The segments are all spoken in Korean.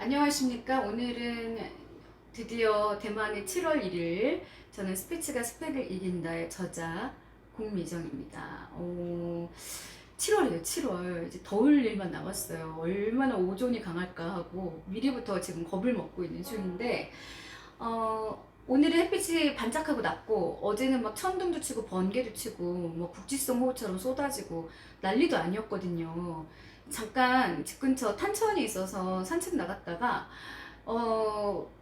안녕하십니까. 오늘은 드디어 대망의 7월 1일 저는 스피츠가 스펙을 이긴다의 저자 공미정입니다. 7월이에요. 7월. 이제 더울 일만 남았어요. 얼마나 오존이 강할까 하고 미리부터 지금 겁을 먹고 있는 중인데 오늘은 햇빛이 반짝하고 낮고 어제는 막 천둥도 치고 번개도 치고 뭐 국지성 호우처럼 쏟아지고 난리도 아니었거든요. 잠깐 집 근처 탄천이 있어서 산책 나갔다가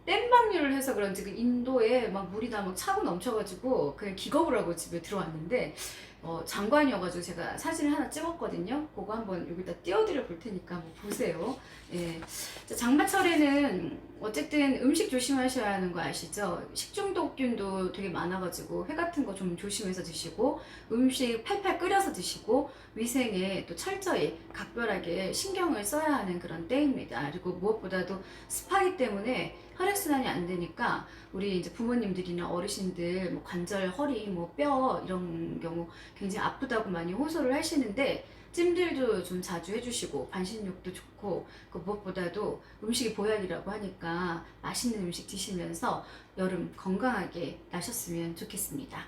땜방류를 해서 그런지 그 인도에 막 물이 다 막 차고 넘쳐가지고 그냥 기겁을 하고 집에 들어왔는데 장관이어가지고 제가 사진을 하나 찍었거든요. 그거 한번 여기다 띄워드려 볼 테니까 한번 보세요. 예. 자, 장마철에는 어쨌든 음식 조심하셔야 하는 거 아시죠? 식중독균도 되게 많아가지고 회 같은 거 좀 조심해서 드시고 음식 팔팔 끓여서 드시고 위생에 또 철저히 각별하게 신경을 써야 하는 그런 때입니다. 그리고 무엇보다도 습하기 때문에 혈액순환이 안 되니까 우리 이제 부모님들이나 어르신들 뭐 관절, 허리, 뭐 뼈 이런 경우 굉장히 아프다고 많이 호소를 하시는데 찜질도 좀 자주 해주시고 반신욕도 좋고 그 무엇보다도 음식이 보약이라고 하니까 맛있는 음식 드시면서 여름 건강하게 나셨으면 좋겠습니다.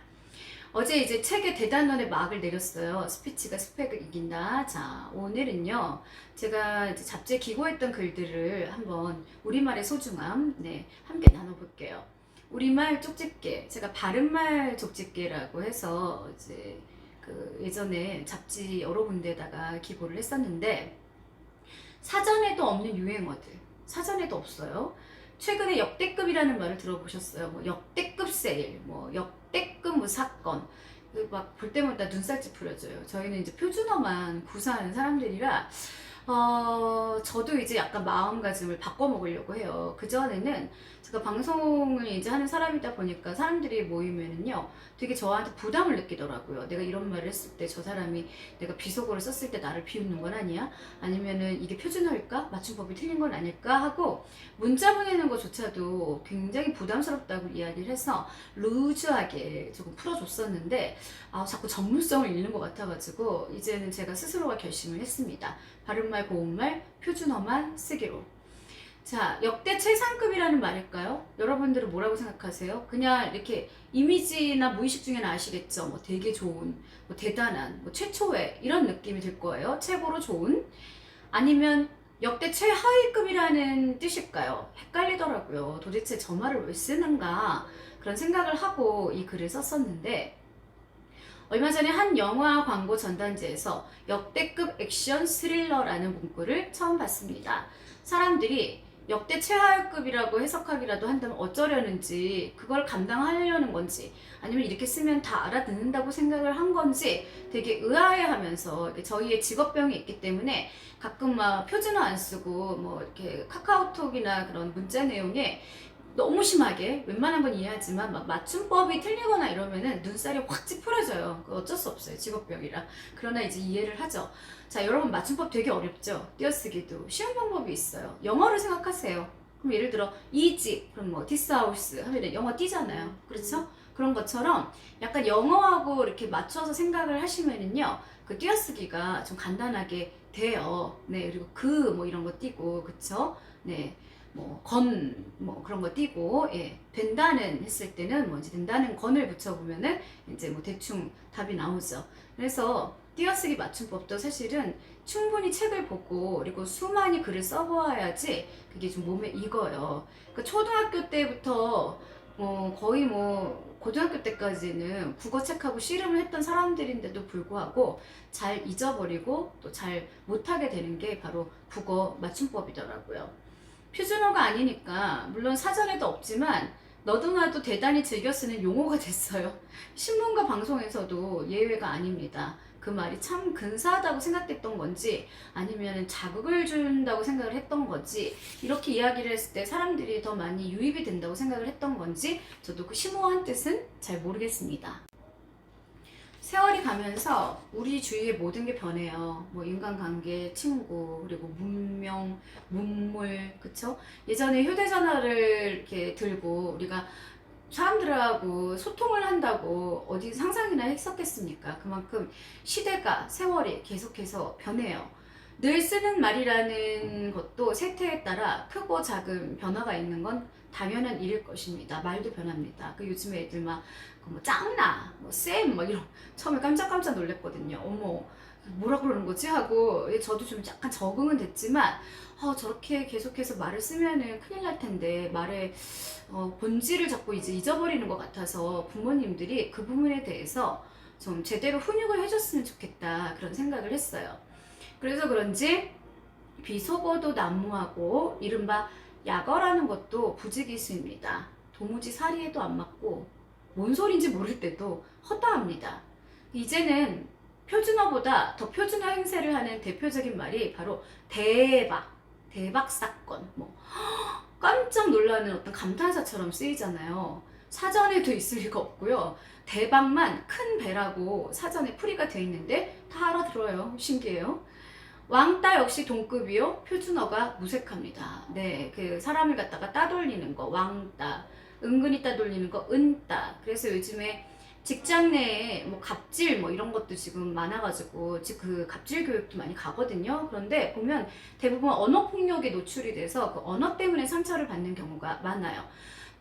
어제 이제 책의 대단원의 막을 내렸어요. 스피츠가 스펙을 이긴다. 자, 오늘은요. 제가 이제 잡지에 기고했던 글들을 한번 우리말의 소중함, 함께 나눠볼게요. 우리말 쪽집게, 제가 바른말 쪽집게라고 해서 이제 그 예전에 잡지 여러 군데다가 기고를 했었는데 사전에도 없는 유행어들, 사전에도 없어요. 최근에 역대급이라는 말을 들어보셨어요? 뭐 역대급 세일, 뭐 역대급 뭐 사건, 막 볼 때마다 눈살 찌푸려져요. 저희는 이제 표준어만 구사하는 사람들이라 저도 이제 약간 마음가짐을 바꿔먹으려고 해요. 그전에는 제가 방송을 이제 하는 사람이다 보니까 사람들이 모이면은요, 되게 저한테 부담을 느끼더라고요. 내가 이런 말을 했을 때 저 사람이 내가 비속어를 썼을 때 나를 비웃는 건 아니야? 아니면은 이게 표준어일까? 맞춤법이 틀린 건 아닐까? 하고 문자 보내는 것조차도 굉장히 부담스럽다고 이야기를 해서 루즈하게 조금 풀어줬었는데 자꾸 전문성을 잃는 것 같아가지고 이제는 제가 스스로가 결심을 했습니다. 바른말, 고운말, 표준어만 쓰기로. 자, 역대 최상급이라는 말일까요? 여러분들은 뭐라고 생각하세요? 그냥 이렇게 이미지나 무의식 중에는 아시겠죠? 뭐 되게 좋은, 뭐 대단한, 뭐 최초의 이런 느낌이 들 거예요. 최고로 좋은. 아니면 역대 최하위급이라는 뜻일까요? 헷갈리더라고요. 도대체 저 말을 왜 쓰는가? 그런 생각을 하고 이 글을 썼었는데 얼마 전에 한 영화 광고 전단지에서 역대급 액션 스릴러라는 문구를 처음 봤습니다. 사람들이 역대 최하급이라고 해석하기라도 한다면 어쩌려는지, 그걸 감당하려는 건지, 아니면 이렇게 쓰면 다 알아듣는다고 생각을 한 건지 되게 의아해하면서, 저희의 직업병이 있기 때문에 가끔 막 표준어 안 쓰고 뭐 이렇게 카카오톡이나 그런 문자 내용에 너무 심하게 웬만한 건 이해하지만 막 맞춤법이 틀리거나 이러면은 눈살이 확 찌푸려져요. 어쩔 수 없어요. 직업병이라. 그러나 이제 이해를 하죠. 자, 여러분 맞춤법 되게 어렵죠? 띄어쓰기도 쉬운 방법이 있어요. 영어를 생각하세요. 그럼 예를 들어 이 집, 그럼 뭐 this house 하면 영어 띄잖아요. 그렇죠? 그런 것처럼 약간 영어하고 이렇게 맞춰서 생각을 하시면은요, 그 띄어쓰기가 좀 간단하게 돼요. 네, 그리고 그 뭐 이런 거 띄고, 그쵸? 네. 뭐 그런 거 띄고, 된다는 했을 때는 뭐 이제 된다는 건을 붙여보면은 이제 뭐 대충 답이 나오죠. 그래서 띄어쓰기 맞춤법도 사실은 충분히 책을 보고 그리고 수많이 글을 써보아야지 그게 좀 몸에 익어요. 그러니까 초등학교 때부터 거의 뭐 고등학교 때까지는 국어책하고 씨름을 했던 사람들인데도 불구하고 잘 잊어버리고 또 잘 못하게 되는 게 바로 국어 맞춤법이더라고요. 표준어가 아니니까 물론 사전에도 없지만 너도나도 대단히 즐겨 쓰는 용어가 됐어요. 신문과 방송에서도 예외가 아닙니다. 그 말이 참 근사하다고 생각했던 건지 아니면 자극을 준다고 생각을 했던 건지, 이렇게 이야기를 했을 때 사람들이 더 많이 유입이 된다고 생각을 했던 건지 저도 그 심오한 뜻은 잘 모르겠습니다. 세월이 가면서 우리 주위의 모든 게 변해요. 뭐 인간관계, 친구, 그리고 문명, 문물, 그쵸? 예전에 휴대전화를 이렇게 들고 우리가 사람들하고 소통을 한다고 어디 상상이나 했었겠습니까? 그만큼 시대가, 세월이 계속해서 변해요. 늘 쓰는 말이라는 것도 세태에 따라 크고 작은 변화가 있는 건 당연한 일일 것입니다. 말도 변합니다. 그 요즘에 애들 막뭐 짱나, 쌤, 이런 처음에 깜짝깜짝 놀랐거든요. 어머, 뭐라 그러는 거지? 하고 저도 좀 약간 적응은 됐지만 저렇게 계속해서 말을 쓰면은 큰일 날 텐데 말의 본질을 자꾸 이제 잊어버리는 것 같아서 부모님들이 그 부분에 대해서 좀 제대로 훈육을 해줬으면 좋겠다 그런 생각을 했어요. 그래서 그런지 비속어도 난무하고 이른바 약어라는 것도 부지기수입니다. 도무지 사리에도 안 맞고 뭔 소린지 모를 때도 허다합니다. 이제는 표준어보다 더 표준어 행세를 하는 대표적인 말이 바로 대박, 대박 사건, 깜짝 놀라는 어떤 감탄사처럼 쓰이잖아요. 사전에도 있을 리가 없고요. 대박만 큰 배라고 사전에 풀이가 돼 있는데 다 알아들어요. 신기해요. 왕따 역시 동급이요. 표준어가 무색합니다. 네, 그 사람을 갖다가 따돌리는 거 왕따, 은근히 따돌리는 거 은따. 그래서 요즘에 직장 내에 갑질 이런 것도 지금 많아가지고 그 갑질 교육도 많이 가거든요. 그런데 보면 대부분 언어 폭력에 노출이 돼서 그 언어 때문에 상처를 받는 경우가 많아요.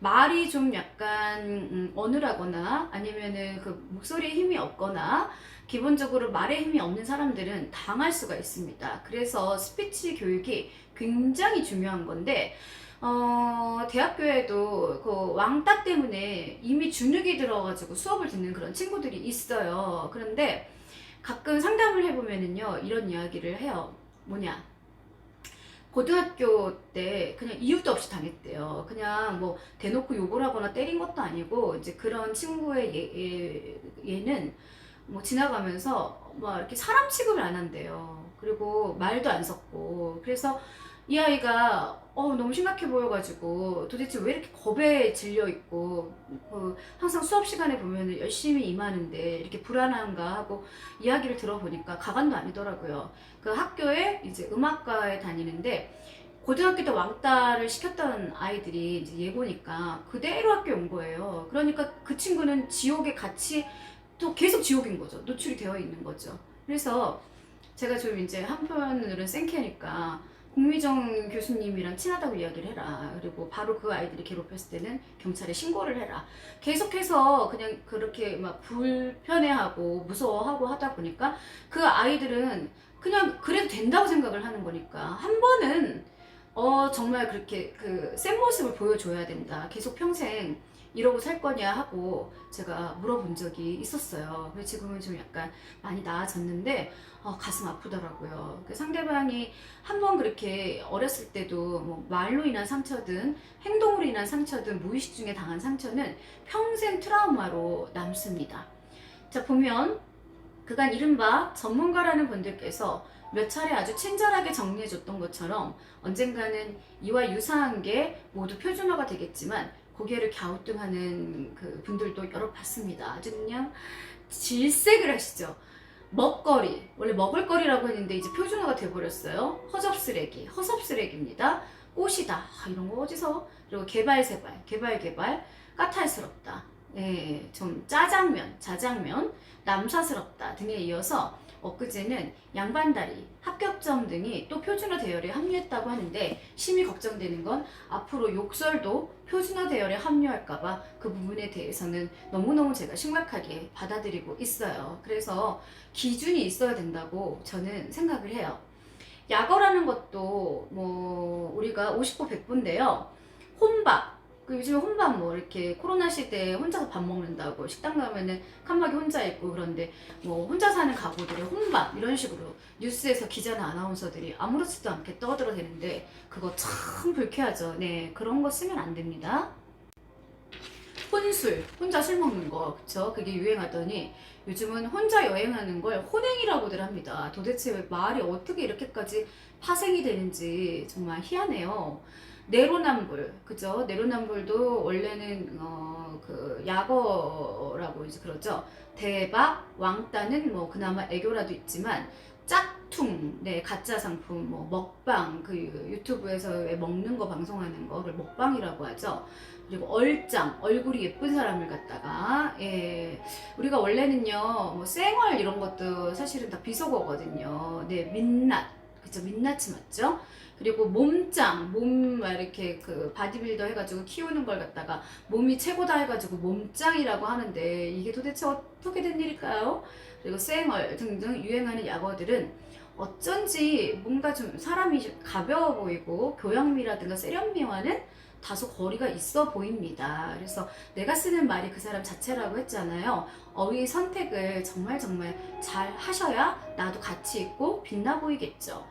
말이 좀 약간 어눌하거나 아니면은 그 목소리에 힘이 없거나 기본적으로 말에 힘이 없는 사람들은 당할 수가 있습니다. 그래서 스피치 교육이 굉장히 중요한 건데 대학교에도 그 왕따 때문에 이미 주눅이 들어가지고 수업을 듣는 그런 친구들이 있어요. 그런데 가끔 상담을 해보면은요, 이런 이야기를 해요. 뭐냐? 고등학교 때 그냥 이유도 없이 당했대요. 그냥 대놓고 욕을 하거나 때린 것도 아니고, 이제 그런 친구의 얘는 지나가면서 이렇게 사람 취급을 안 한대요. 그리고 말도 안 섞고. 그래서 이 아이가 너무 심각해 보여가지고 도대체 왜 이렇게 겁에 질려 있고 항상 수업 시간에 보면 열심히 임하는데 이렇게 불안한가 하고 이야기를 들어보니까 가관도 아니더라고요. 그 학교에 이제 음악과에 다니는데 고등학교 때 왕따를 시켰던 아이들이 이제 예고니까 그대로 학교에 온 거예요. 그러니까 그 친구는 지옥에 같이 또 계속 지옥인 거죠. 노출이 되어 있는 거죠. 그래서 제가 좀 이제 한편으로는 생캐니까 공미정 교수님이랑 친하다고 이야기를 해라. 그리고 바로 그 아이들이 괴롭혔을 때는 경찰에 신고를 해라. 계속해서 그냥 그렇게 불편해하고 무서워하고 하다 보니까 그 아이들은 그냥 그래도 된다고 생각을 하는 거니까 한 번은 정말 그렇게 그 센 모습을 보여줘야 된다. 계속 평생 이러고 살 거냐 하고 제가 물어본 적이 있었어요. 그래서 지금은 좀 약간 많이 나아졌는데 가슴 아프더라고요. 그 상대방이 한번 그렇게 어렸을 때도 말로 인한 상처든 행동으로 인한 상처든 무의식 중에 당한 상처는 평생 트라우마로 남습니다. 자, 보면 그간 이른바 전문가라는 분들께서 몇 차례 아주 친절하게 정리해줬던 것처럼 언젠가는 이와 유사한 게 모두 표준어가 되겠지만 고개를 갸우뚱하는 그 분들도 여러 봤습니다. 아주 그냥 질색을 하시죠. 먹거리, 원래 먹을거리라고 했는데 이제 표준어가 돼버렸어요. 허접쓰레기, 허섭쓰레기입니다. 꽃이다, 이런 거 어디서? 그리고 개발세발, 개발, 까탈스럽다. 예, 좀 짜장면, 자장면, 남사스럽다 등에 이어서 엊그제는 양반다리, 합격점 등이 또 표준어 대열에 합류했다고 하는데 심히 걱정되는 건 앞으로 욕설도 표준어 대열에 합류할까봐 그 부분에 대해서는 너무너무 제가 심각하게 받아들이고 있어요. 그래서 기준이 있어야 된다고 저는 생각을 해요. 약어라는 것도 우리가 50보 100보인데요. 혼밥, 요즘에 혼밥 이렇게 코로나 시대에 혼자서 밥 먹는다고 식당 가면은 칸막이 혼자 있고 그런데 혼자 사는 가구들의 혼밥 이런 식으로 뉴스에서 기자나 아나운서들이 아무렇지도 않게 떠들어대는데 그거 참 불쾌하죠. 네, 그런 거 쓰면 안 됩니다. 혼술, 혼자 술 먹는 거, 그쵸? 그게 유행하더니 요즘은 혼자 여행하는 걸 혼행이라고들 합니다. 도대체 말이 어떻게 이렇게까지 파생이 되는지 정말 희한해요. 내로남불, 그죠? 내로남불도 원래는 그 약어라고 이제 그러죠. 대박, 왕따는 그나마 애교라도 있지만 짝퉁, 네, 가짜 상품, 먹방, 그 유튜브에서 왜 먹는 거 방송하는 거를 먹방이라고 하죠. 그리고 얼짱, 얼굴이 예쁜 사람을 갖다가, 예, 우리가 원래는요, 쌩얼 이런 것도 사실은 다 비속어거든요. 네, 민낯, 그쵸? 민낯이 맞죠? 그리고 몸짱, 몸 막 이렇게 그 바디빌더 해가지고 키우는 걸 갖다가 몸이 최고다 해가지고 몸짱이라고 하는데 이게 도대체 어떻게 된 일일까요? 그리고 쌩얼 등등 유행하는 약어들은 어쩐지 뭔가 좀 사람이 좀 가벼워 보이고 교양미라든가 세련미와는 다소 거리가 있어 보입니다. 그래서 내가 쓰는 말이 그 사람 자체라고 했잖아요. 어휘 선택을 정말 잘 하셔야 나도 가치 있고 빛나 보이겠죠.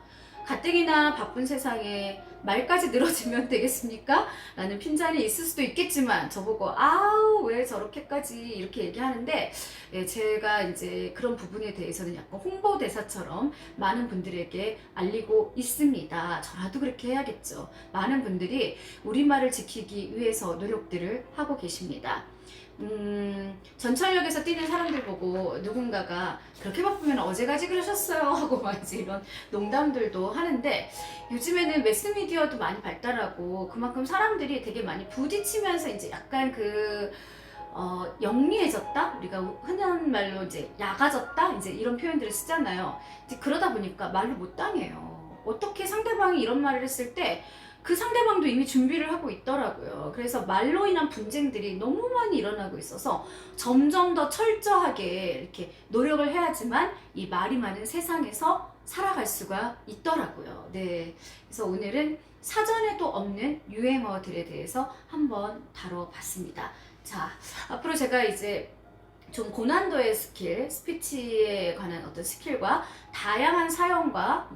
가뜩이나 바쁜 세상에 말까지 늘어지면 되겠습니까? 라는 핀잔이 있을 수도 있겠지만 저보고 아우 왜 저렇게까지 이렇게 얘기하는데 예, 제가 이제 그런 부분에 대해서는 약간 홍보대사처럼 많은 분들에게 알리고 있습니다. 저라도 그렇게 해야겠죠. 많은 분들이 우리말을 지키기 위해서 노력들을 하고 계십니다. 전철역에서 뛰는 사람들 보고 누군가가 그렇게 바쁘면 어제 가지 그러셨어요 하고 막 이제 이런 농담들도 하는데 요즘에는 매스미디어도 많이 발달하고 그만큼 사람들이 되게 많이 부딪히면서 이제 약간 영리해졌다? 우리가 흔한 말로 이제 약아졌다? 이제 이런 표현들을 쓰잖아요. 이제 그러다 보니까 말을 못 당해요. 어떻게 상대방이 이런 말을 했을 때 그 상대방도 이미 준비를 하고 있더라고요. 그래서 말로 인한 분쟁들이 너무 많이 일어나고 있어서 점점 더 철저하게 이렇게 노력을 해야지만 이 말이 많은 세상에서 살아갈 수가 있더라고요. 네. 그래서 오늘은 사전에도 없는 유행어들에 대해서 한번 다뤄봤습니다. 자, 앞으로 제가 이제 좀 고난도의 스킬, 스피치에 관한 어떤 스킬과 다양한 사용과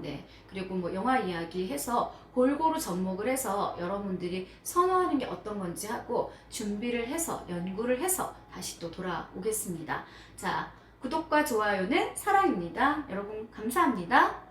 그리고 뭐 영화 이야기 해서 골고루 접목을 해서 여러분들이 선호하는 게 어떤 건지 하고 준비를 해서 연구를 해서 다시 또 돌아오겠습니다. 자, 구독과 좋아요는 사랑입니다. 여러분 감사합니다.